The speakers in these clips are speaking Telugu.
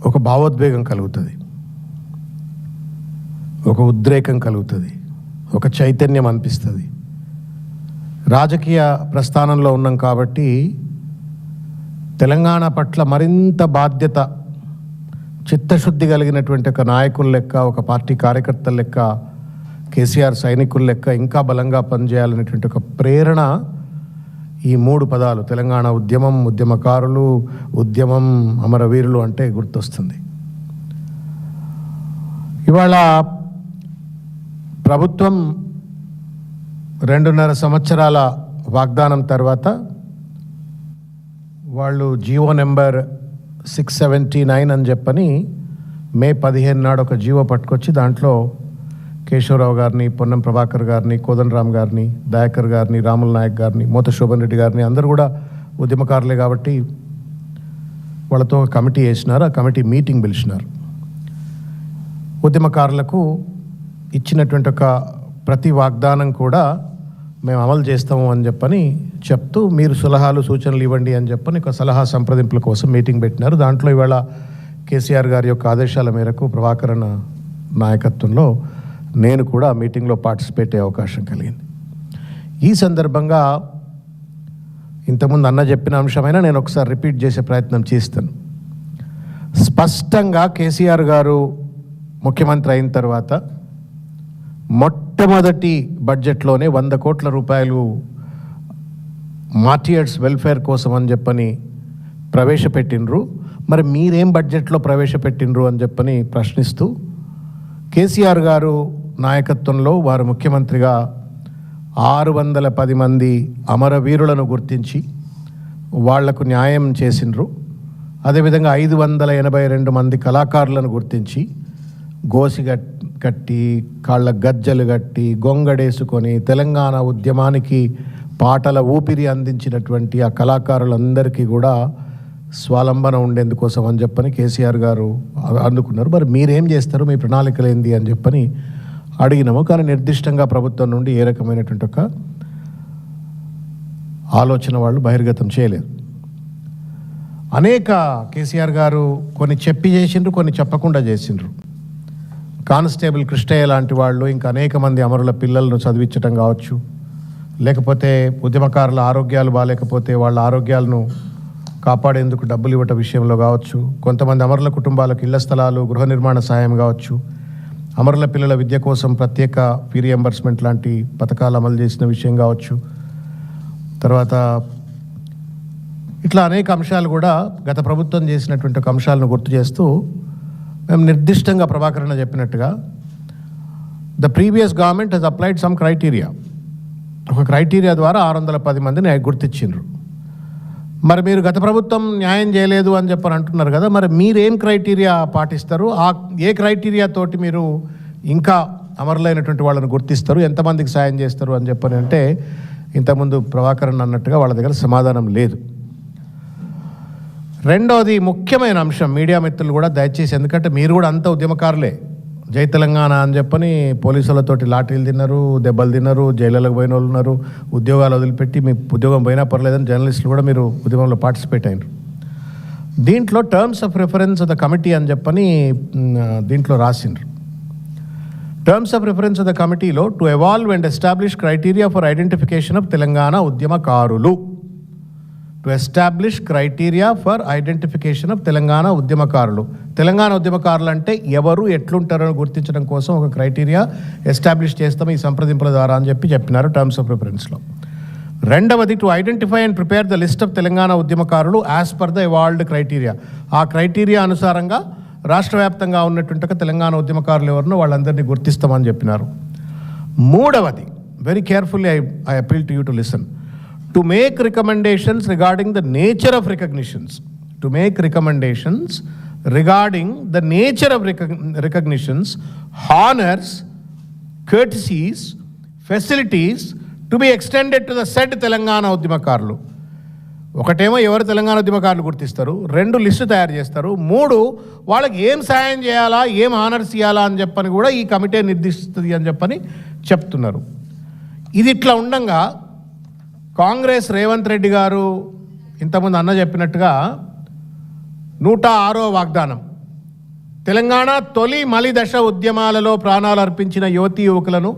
ఒక భావోద్వేగం కలుగుతుంది, ఒక ఉద్రేకం కలుగుతుంది, ఒక చైతన్యం అనిపిస్తుంది. రాజకీయ ప్రస్థానంలో ఉన్నాం కాబట్టి తెలంగాణ పట్ల మరింత బాధ్యత, చిత్తశుద్ధి కలిగినటువంటి ఒక నాయకుల లెక్క, ఒక పార్టీ కార్యకర్తల లెక్క, కేసీఆర్ సైనికుల లెక్క ఇంకా బలంగా పనిచేయాలనేటువంటి ఒక ప్రేరణ ఈ 3 పదాలు తెలంగాణ ఉద్యమం, ఉద్యమకారులు, ఉద్యమం, అమరవీరులు అంటే గుర్తొస్తుంది. ఇవాళ ప్రభుత్వం 2.5 సంవత్సరాల వాగ్దానం తర్వాత వాళ్ళు జీవో నెంబర్ 679 అని చెప్పని మే 15 నాడు ఒక జీవో పట్టుకొచ్చి దాంట్లో కేశవరావు గారిని, పొన్నం ప్రభాకర్ గారిని, కోదండరామ్ గారిని, దయాకర్ గారిని, రాముల నాయక్ గారిని, మోత శోభన్ రెడ్డి గారిని అందరూ కూడా ఉద్యమకారులే కాబట్టి వాళ్ళతో ఒక కమిటీ వేసినారు. ఆ కమిటీ మీటింగ్ పిలిచినారు. ఉద్యమకారులకు ఇచ్చినటువంటి ఒక ప్రతి వాగ్దానం కూడా మేము అమలు చేస్తాము అని చెప్పని చెప్తూ మీరు సలహాలు సూచనలు ఇవ్వండి అని చెప్పని ఒక సలహా సంప్రదింపుల కోసం మీటింగ్ పెట్టినారు. దాంట్లో ఇవాళ కేసీఆర్ గారి యొక్క ఆదేశాల మేరకు ప్రభాకర్ నాయకత్వంలో నేను కూడా మీటింగ్లో పార్టిసిపేట్ అయ్యే అవకాశం కలిగింది. ఈ సందర్భంగా ఇంతకుముందు అన్న చెప్పిన అంశమైనా నేను ఒకసారి రిపీట్ చేసే ప్రయత్నం చేస్తాను. స్పష్టంగా కేసీఆర్ గారు ముఖ్యమంత్రి అయిన తర్వాత మొట్టమొదటి బడ్జెట్లోనే 100 కోట్ల రూపాయలు మార్టియర్స్ వెల్ఫేర్ కోసం అని చెప్పని ప్రవేశపెట్టినరు. మరి మీరేం బడ్జెట్లో ప్రవేశపెట్టినరు అని చెప్పని ప్రశ్నిస్తూ కేసీఆర్ గారు నాయకత్వంలో వారు ముఖ్యమంత్రిగా 610 మంది అమరవీరులను గుర్తించి వాళ్లకు న్యాయం చేసినరు. అదేవిధంగా 582 మంది కళాకారులను గుర్తించి గోసి కట్టి, కాళ్ళ గజ్జలు కట్టి, గొంగడేసుకొని తెలంగాణ ఉద్యమానికి పాటల ఊపిరి అందించినటువంటి ఆ కళాకారులందరికీ కూడా స్వాలంబన ఉండేందుకోసం అని చెప్పని కేసీఆర్ గారు అందుకున్నారు. మరి మీరేం చేస్తారు, మీ ప్రణాళికలు ఏంది అని చెప్పని అడిగినాము. కానీ నిర్దిష్టంగా ప్రభుత్వం నుండి ఏ రకమైనటువంటి ఒక ఆలోచన వాళ్ళు బహిర్గతం చేయలేరు. అనేక కేసీఆర్ గారు కొన్ని చెప్పి చేసిండ్రు, కొన్ని చెప్పకుండా చేసిండ్రు. కానిస్టేబుల్ కృష్ణయ్య లాంటి వాళ్ళు, ఇంకా అనేక మంది అమరుల పిల్లలను చదివించడం కావచ్చు, లేకపోతే ఉద్యమకారుల ఆరోగ్యాలు బాగాలేకపోతే వాళ్ళ ఆరోగ్యాలను కాపాడేందుకు డబ్బులు ఇవ్వటం విషయంలో కావచ్చు, కొంతమంది అమరుల కుటుంబాలకు ఇళ్ల స్థలాలు, గృహ నిర్మాణ సాయం కావచ్చు, అమరుల పిల్లల విద్య కోసం ప్రత్యేక ఫీ రియంబర్స్మెంట్ లాంటి పథకాలు అమలు చేసిన విషయం కావచ్చు, తర్వాత ఇట్లా అనేక అంశాలు కూడా గత ప్రభుత్వం చేసినటువంటి ఒక అంశాలను గుర్తు చేస్తూ మేము నిర్దిష్టంగా ప్రభాకరణ చెప్పినట్టుగా the previous government has applied some criteria, ఒక క్రైటీరియా ద్వారా 610 మందిని గుర్తించిండ్రు. మరి మీరు గత ప్రభుత్వం న్యాయం చేయలేదు అని చెప్పని అంటున్నారు కదా, మరి మీరేం క్రైటీరియా పాటిస్తారు, ఏ క్రైటీరియా తోటి మీరు ఇంకా అమరులైనటువంటి వాళ్ళని గుర్తిస్తారు, ఎంతమందికి సాయం చేస్తారు అని చెప్పని అంటే ఇంతకుముందు ప్రభాకరన్ అన్నట్టుగా వాళ్ళ దగ్గర సమాధానం లేదు. రెండోది ముఖ్యమైన అంశం, మీడియా మిత్రులు కూడా దయచేసి, ఎందుకంటే మీరు కూడా అంత ఉద్యమకారులే, జై తెలంగాణ అని చెప్పని పోలీసులతోటి లాఠీలు తిన్నారు, దెబ్బలు తిన్నారు, జైళ్ళకు పోయిన వాళ్ళు ఉన్నారు, ఉద్యోగాలు వదిలిపెట్టి మీ ఉద్యోగం పోయినా పర్లేదని జర్నలిస్టులు కూడా మీరు ఉద్యమంలో పార్టిసిపేట్ అయినారు. దీంట్లో terms of reference of the committee అని చెప్పని దీంట్లో రాసిండ్రు. టర్మ్స్ ఆఫ్ రిఫరెన్స్ ఆఫ్ ద కమిటీలో to evolve and establish criteria for identification of Telangana ఉద్యమకారులు, to establish criteria for identification of Telangana ఉద్యమకారులు. తెలంగాణ ఉద్యమకారులు అంటే ఎవరు, ఎట్లుంటారని గుర్తించడం కోసం ఒక క్రైటీరియా ఎస్టాబ్లిష్ చేస్తాం ఈ సంప్రదింపుల ద్వారా అని చెప్పినారు టర్మ్స్ ఆఫ్ రిఫరెన్స్లో. రెండవది to identify and prepare the list of Telangana ఉద్యమకారులు as per the evolved criteria. ఆ క్రైటీరియా అనుసారంగా రాష్ట్ర వ్యాప్తంగా ఉన్నటువంటి తెలంగాణ ఉద్యమకారులు ఎవరినో వాళ్ళందరినీ గుర్తిస్తామని చెప్పినారు. మూడవది, very carefully I appeal to you to listen, to make recommendations regarding the nature of recognitions, to make recommendations regarding the nature of recognitions, honors, courtesies, facilities to be extended to the said Telangana ఉద్యమకారులు. ఒకటేమో ఎవరు తెలంగాణ ఉద్యమకారులు గుర్తిస్తారు, 2 లిస్టు తయారు చేస్తారు, 3 వాళ్ళకి ఏం సాయం చేయాలా, ఏం ఆనర్స్ ఇవ్వాలా అని చెప్పని కూడా ఈ కమిటీ నిర్దేశిస్తుంది అని చెప్పని చెప్తున్నారు. ఇది ఇట్లా ఉండంగా కాంగ్రెస్ రేవంత్ రెడ్డి గారు ఇంతకుముందు అన్న చెప్పినట్టుగా 106వ వాగ్దానం తెలంగాణ తొలి మలిదశ ఉద్యమాలలో ప్రాణాలు అర్పించిన యువతీ యువకులను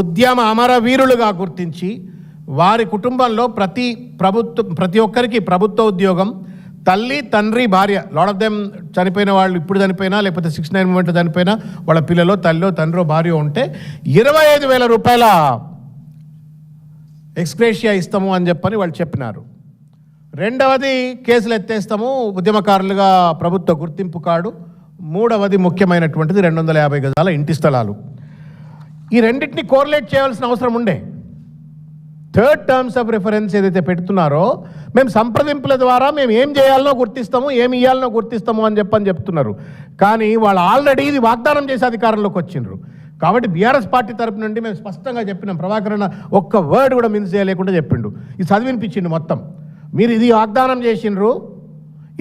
ఉద్యమ అమరవీరులుగా గుర్తించి వారి కుటుంబంలో ప్రతి ఒక్కరికి ప్రభుత్వ ఉద్యోగం, తల్లి తండ్రి భార్య, లాట్ ఆఫ్ దెమ్ చనిపోయిన వాళ్ళు ఇప్పుడు చనిపోయినా లేకపోతే 69 మూమెంట్లో చనిపోయినా వాళ్ళ పిల్లలో తల్లో తండ్రో భార్య ఉంటే 25,000 రూపాయల ఎక్స్గ్రేషియా ఇస్తాము అని చెప్పని వాళ్ళు చెప్పినారు. రెండవది కేసులు ఎత్తేస్తాము, ఉద్యమకారులుగా ప్రభుత్వ గుర్తింపు కార్డు. మూడవది ముఖ్యమైనటువంటిది 250 గజాల ఇంటి స్థలాలు. ఈ రెండింటిని కోరిలేట్ చేయాల్సిన అవసరం ఉండే. థర్డ్ టర్మ్స్ ఆఫ్ రిఫరెన్స్ ఏదైతే పెడుతున్నారో మేము సంప్రదింపుల ద్వారా మేము ఏం చేయాలనో గుర్తిస్తాము, ఏమి ఇవ్వాలనో గుర్తిస్తాము అని చెప్తున్నారు. కానీ వాళ్ళు ఆల్రెడీ ఇది వాగ్దానం చేసి అధికారంలోకి వచ్చిండ్రు. కాబట్టి బీఆర్ఎస్ పార్టీ తరపు నుండి మేము స్పష్టంగా చెప్పినాం. ప్రభాకర్ అన్న ఒక్క వర్డ్ కూడా మిస్ చేయలేకుండా చెప్పిండు, ఇది చదివినిపించిండు మొత్తం. మీరు ఇది వాగ్దానం చేసిండ్రు,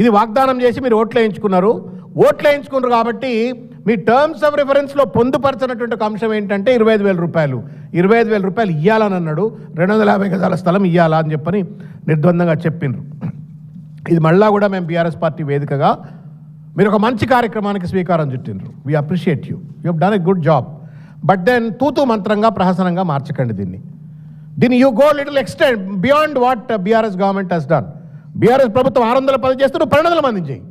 ఇది వాగ్దానం చేసి మీరు ఓట్లు వేయించుకున్నారు కాబట్టి మీ టర్మ్స్ ఆఫ్ రిఫరెన్స్లో పొందుపరచినటువంటి ఒక అంశం ఏంటంటే 25,000 రూపాయలు. 25,000 రూపాయలు ఇవ్వాలని అన్నాడు. 250 గజాల స్థలం ఇవ్వాలా అని చెప్పని నిర్ద్వందంగా చెప్పిండ్రు. ఇది మళ్ళా కూడా మేము బీఆర్ఎస్ పార్టీ వేదికగా మీరు ఒక మంచి కార్యక్రమానికి స్వీకారం చుట్టిండ్రు. We appreciate you have done a good job. But then తూతూ మంత్రంగా ప్రహసనంగా మార్చకండి దీన్ని you go little extend beyond what BRS government has done. BRS ప్రభుత్వం 610 చేస్తే నువ్వు 1200 మంది చేయి.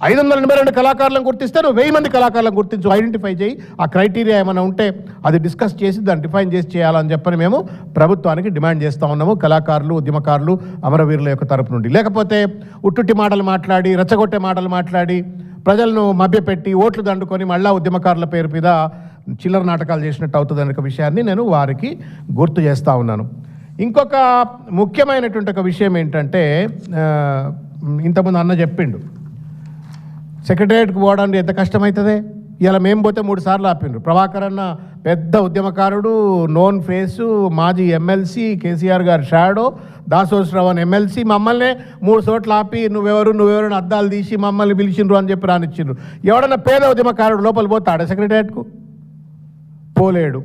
582 కళాకారులను గుర్తిస్తే నువ్వు 1000 మంది కళాకారులను గుర్తించు, ఐడెంటిఫై చేయి. ఆ క్రైటీరియా ఏమైనా ఉంటే అది డిస్కస్ చేసి దాన్ని డిఫైన్ చేసి చేయాలని చెప్పని మేము ప్రభుత్వానికి డిమాండ్ చేస్తూ ఉన్నాము, కళాకారులు, ఉద్యమకారులు, అమరవీరుల యొక్క తరపు నుండి. లేకపోతే ఉట్టుట్టి మాటలు మాట్లాడి, రెచ్చగొట్టే మాటలు మాట్లాడి, ప్రజలను మభ్యపెట్టి ఓట్లు దండుకొని మళ్ళా ఉద్యమకారుల పేరు మీద చిల్లర నాటకాలు చేసినట్టు అవుతుంది అనే విషయాన్ని నేను వారికి గుర్తు చేస్తూ ఉన్నాను. ఇంకొక ముఖ్యమైనటువంటి ఒక విషయం ఏంటంటే, ఇంతకుముందు అన్న చెప్పిండు సెక్రటేరియట్కి పోవడానికి ఎంత కష్టమవుతుంది. ఇలా మేము పోతే 3 సార్లు ఆపిండ్రు. ప్రభాకర్ అన్న పెద్ద ఉద్యమకారుడు, నోన్ ఫేసు, మాజీ ఎమ్మెల్సీ, కేసీఆర్ గారు షాడో, దాసోశ్రవణ్ ఎమ్మెల్సీ, మమ్మల్ని 3 చోట్ల ఆపి నువ్వెవరు అద్దాలు తీసి మమ్మల్ని పిలిచిండ్రు అని చెప్పి రానిచ్చిండ్రు. ఎవడన్నా పేద ఉద్యమకారుడు లోపల పోతాడా సెక్రటేరియట్కు? పోలేడు.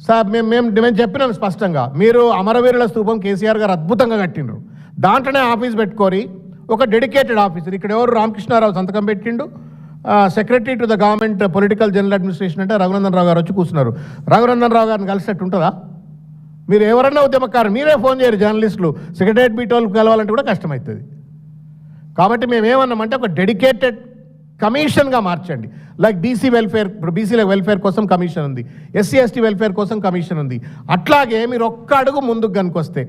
సార్ మేము చెప్పినాం స్పష్టంగా, మీరు అమరవీరుల స్తూపం కేసీఆర్ గారు అద్భుతంగా కట్టిండ్రు, దాంట్లోనే ఆఫీస్ పెట్టుకొని ఒక డెడికేటెడ్ ఆఫీసర్, ఇక్కడ ఎవరు రామకృష్ణారావు సంతకం పెట్టిండు, secretary to the government political general administration అంటే రఘునందన్ రావు గారు వచ్చి కూర్చున్నారు. రఘునందన్ రావు గారిని కలిసినట్టు ఉంటుందా? మీరు ఎవరన్నా ఉద్యమకారు మీరే ఫోన్ చేయరు జర్నలిస్టులు, సెక్రటరియట్ బీటోళ్ళకి కలవాలంటే కూడా కష్టమవుతుంది. కాబట్టి మేమేమన్నామంటే ఒక డెడికేటెడ్ కమిషన్గా మార్చండి. లైక్ బీసీ వెల్ఫేర్, ఇప్పుడు బీసీల వెల్ఫేర్ కోసం కమిషన్ ఉంది, ఎస్సీ ఎస్టీ వెల్ఫేర్ కోసం కమిషన్ ఉంది. అట్లాగే మీరు ఒక్క అడుగు ముందుకు కనుకొస్తే,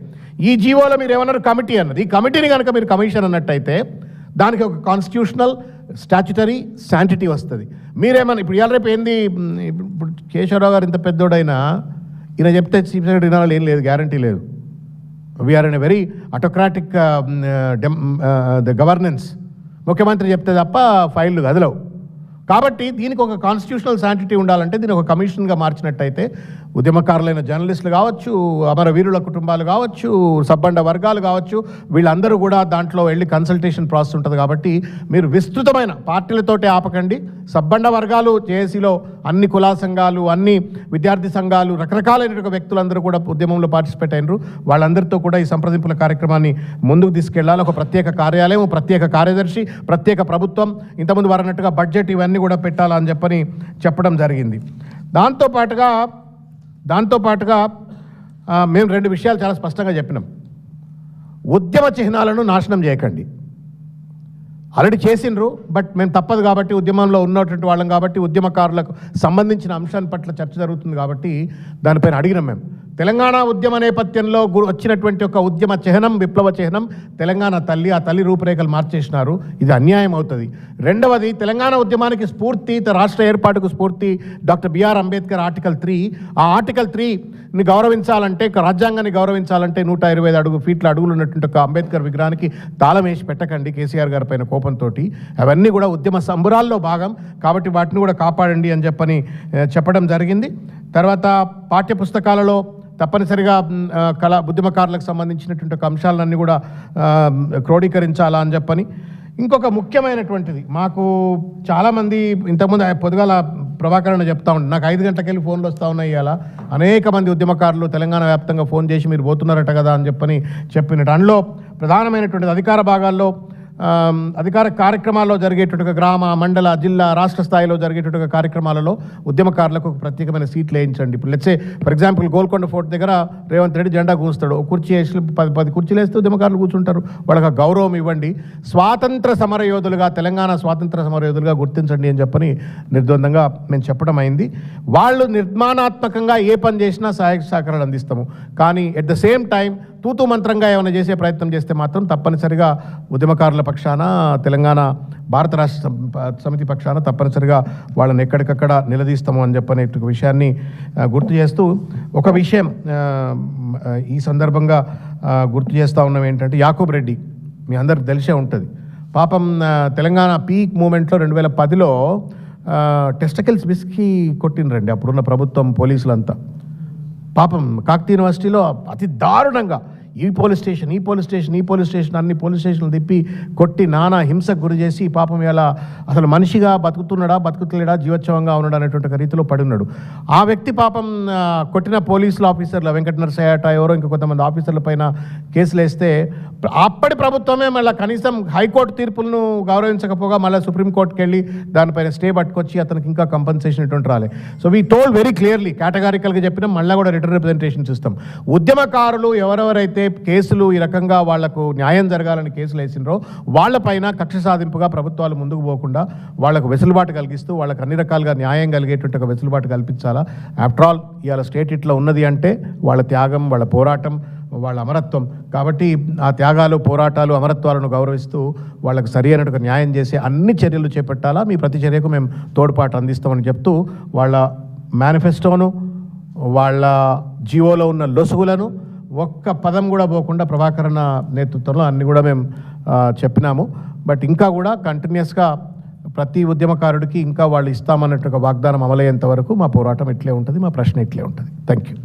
ఈ జీవోలో మీరు ఏమన్నారు కమిటీ అన్నది, ఈ కమిటీని కనుక మీరు కమిషన్ అన్నట్టయితే దానికి ఒక కాన్స్టిట్యూషనల్ స్టాచ్యుటరీ శాంటిటీ వస్తుంది. మీరేమన్నా ఇప్పుడు ఇవాళ రేపు ఏంది, ఇప్పుడు కేశవరావు గారు ఇంత పెద్దోడైనా ఈయన చెప్తే చీఫ్ సెక్రటరీ వినాలి ఏం లేదు, గ్యారంటీ లేదు. We're in a very autocratic the governance. ముఖ్యమంత్రి చెప్తే తప్ప ఫైళ్ళు కదలవు. కాబట్టి దీనికి ఒక కాన్స్టిట్యూషనల్ శాంటిటీ ఉండాలంటే దీన్ని ఒక కమిషన్గా మార్చినట్టయితే ఉద్యమకారులైన జర్నలిస్టులు కావచ్చు, అమరవీరుల కుటుంబాలు కావచ్చు, సబ్బండ వర్గాలు కావచ్చు, వీళ్ళందరూ కూడా దాంట్లో వెళ్ళి కన్సల్టేషన్ ప్రాసెస్ ఉంటుంది. కాబట్టి మీరు విస్తృతమైన పార్టీలతోటే ఆపకండి. సబ్బండ వర్గాలు, జేఏసీలో అన్ని కులా సంఘాలు, అన్ని విద్యార్థి సంఘాలు, రకరకాలైన వ్యక్తులందరూ కూడా ఉద్యమంలో పార్టిసిపేట్ అయినరు. వాళ్ళందరితో కూడా ఈ సంప్రదింపుల కార్యక్రమాన్ని ముందుకు తీసుకెళ్లాలి. ఒక ప్రత్యేక కార్యాలయం, ప్రత్యేక కార్యదర్శి, ప్రత్యేక ప్రభుత్వం, ఇంతకుముందు వారన్నట్టుగా బడ్జెట్ ఇవన్నీ కూడా పెట్టాలని చెప్పడం జరిగింది. దాంతోపాటుగా మేము 2 విషయాలు చాలా స్పష్టంగా చెప్పినాం. ఉద్యమ చిహ్నాలను నాశనం చేయకండి. ఆల్రెడీ చేసిండ్రు, బట్ మేము తప్పదు కాబట్టి, ఉద్యమంలో ఉన్నటువంటి వాళ్ళం కాబట్టి, ఉద్యమకారులకు సంబంధించిన అంశాన్ని పట్ల చర్చ జరుగుతుంది కాబట్టి దానిపైన అడిగినాం. మేము తెలంగాణ ఉద్యమ నేపథ్యంలో వచ్చినటువంటి ఒక ఉద్యమ చిహ్నం, విప్లవ చిహ్నం తెలంగాణ తల్లి. ఆ తల్లి రూపురేఖలు మార్చేసినారు, ఇది అన్యాయం అవుతుంది. రెండవది, తెలంగాణ ఉద్యమానికి స్ఫూర్తి, రాష్ట్ర ఏర్పాటుకు స్ఫూర్తి డాక్టర్ బిఆర్ అంబేద్కర్ ఆర్టికల్ 3. ఆ ఆర్టికల్ 3ని గౌరవించాలంటే, రాజ్యాంగాన్ని గౌరవించాలంటే 125 ఫీట్ల అడుగులు ఉన్నటువంటి ఒక అంబేద్కర్ విగ్రహానికి తాళం వేసి పెట్టకండి కేసీఆర్ గారి పైన కోపంతో. అవన్నీ కూడా ఉద్యమ సంబురాల్లో భాగం కాబట్టి వాటిని కూడా కాపాడండి అని చెప్పడం జరిగింది. తర్వాత పాఠ్యపుస్తకాలలో తప్పనిసరిగా ఉద్యమకారులకు సంబంధించినటువంటి ఒక అంశాలన్నీ కూడా క్రోడీకరించాలా అని చెప్పని. ఇంకొక ముఖ్యమైనటువంటిది, మాకు చాలామంది ఇంతకుముందు పొద్దుగాల ప్రభాకరణ చెప్తా ఉండే, నాకు 5 గంటలకు వెళ్ళి ఫోన్లు వస్తూ ఉన్నాయి. ఇవాళ అనేక మంది ఉద్యమకారులు తెలంగాణ వ్యాప్తంగా ఫోన్ చేసి మీరు పోతున్నారట కదా అని చెప్పినట్టు. అందులో ప్రధానమైనటువంటిది అధికార భాగాల్లో అధికార కార్యక్రమాల్లో జరిగేటట్టుగా గ్రామ మండల జిల్లా రాష్ట్ర స్థాయిలో జరిగేటట్టుగా కార్యక్రమాలలో ఉద్యమకారులకు ఒక ప్రత్యేకమైన సీట్లు వేయించండి. ఇప్పుడు let's say for example Golconda fort దగ్గర రేవంత్ రెడ్డి జెండా కూస్తాడు, ఒక కుర్చీ వేసి 10 కుర్చీలు వేస్తే ఉద్యమకారులు కూర్చుంటారు. వాళ్ళకి గౌరవం ఇవ్వండి. స్వాతంత్ర సమరయోధులుగా, తెలంగాణ స్వాతంత్ర సమరయోధులుగా గుర్తించండి అని చెప్పని నిర్ద్వందంగా మేము చెప్పడం అయింది. వాళ్ళు నిర్మాణాత్మకంగా ఏ పని చేసినా సహాయ సహకారాలు అందిస్తాము. కానీ ఎట్ ద సేమ్ టైం తూతూ మంత్రంగా ఏమైనా చేసే ప్రయత్నం చేస్తే మాత్రం తప్పనిసరిగా ఉద్యమకారుల పక్షాన, తెలంగాణ భారత రాష్ట్ర సమితి పక్షాన తప్పనిసరిగా వాళ్ళని ఎక్కడికక్కడ నిలదీస్తాము అని చెప్పనే విషయాన్ని గుర్తు చేస్తూ, ఒక విషయం ఈ సందర్భంగా గుర్తు చేస్తూ ఉన్నాం ఏంటంటే, యాకూబ్ రెడ్డి మీ అందరికి తెలిసే ఉంటుంది. పాపం తెలంగాణ పీక్ మూమెంట్లో 2010లో టెస్టికల్స్ విసికి కొట్టినరండి అప్పుడున్న ప్రభుత్వం, పోలీసులంతా. పాపం కాకతీయ యూనివర్సిటీలో అతి దారుణంగా ఈ పోలీస్ స్టేషన్ అన్ని పోలీస్ స్టేషన్లు తిప్పి కొట్టి నానా హింసకు గురి చేసి పాపం ఇలా అసలు మనిషిగా బతుకుతున్నాడా బతుకుతలేడా జీవోత్సవంగా ఉన్నాడు అనేటువంటి రీతిలో పడి ఉన్నాడు. ఆ వ్యక్తి పాపం కొట్టిన పోలీసుల ఆఫీసర్లు వెంకట నరసయ్యట ఎవరో ఇంకా కొంతమంది ఆఫీసర్ల పైన కేసులు వేస్తే అప్పటి ప్రభుత్వమే మళ్ళీ కనీసం హైకోర్టు తీర్పులను గౌరవించకపోగా మళ్ళీ సుప్రీంకోర్టుకి వెళ్ళి దానిపైన స్టే పట్టుకొచ్చి అతనికి ఇంకా కంపెన్సేషన్ ఇటువంటి రాలే. So we told very clearly, కేటగారికల్గా చెప్పినాం, మళ్ళీ కూడా రిటర్న్ రిప్రజెంటేషన్స్ ఇస్తాం. ఉద్యమకారులు ఎవరెవరైతే కేసులు ఈ రకంగా వాళ్లకు న్యాయం జరగాలని కేసులు వేసినరో వాళ్ళపైన కక్ష సాధింపుగా ప్రభుత్వాలు ముందుకు పోకుండా వాళ్లకు వెసులుబాటు కలిగిస్తూ వాళ్ళకి అన్ని రకాలుగా న్యాయం కలిగేటువంటి ఒక వెసులుబాటు కల్పించాలా. ఆఫ్టర్ ఆల్ ఇవాళ స్టేట్ ఇట్లా ఉన్నది అంటే వాళ్ళ త్యాగం, వాళ్ళ పోరాటం, వాళ్ళ అమరత్వం. కాబట్టి ఆ త్యాగాలు, పోరాటాలు, అమరత్వాలను గౌరవిస్తూ వాళ్ళకు సరి అయినట్టుగా న్యాయం చేసే అన్ని చర్యలు చేపట్టాలా. మీ ప్రతి చర్యకు మేము తోడ్పాటు అందిస్తామని చెప్తూ వాళ్ళ మేనిఫెస్టోను, వాళ్ళ జీవోలో ఉన్న లొసుగులను ఒక్క పదం కూడా పోకుండా ప్రభాకరణ నేతృత్వంలో అన్ని కూడా మేము చెప్పినాము. బట్ ఇంకా కూడా కంటిన్యూస్గా ప్రతి ఉద్యమకారుడికి ఇంకా వాళ్ళు ఇస్తామన్నట్టు వాగ్దానం అమలయ్యేంత వరకు మా పోరాటం ఇట్లే ఉంటుంది, మా ప్రశ్న ఇట్లే ఉంటుంది. Thank you.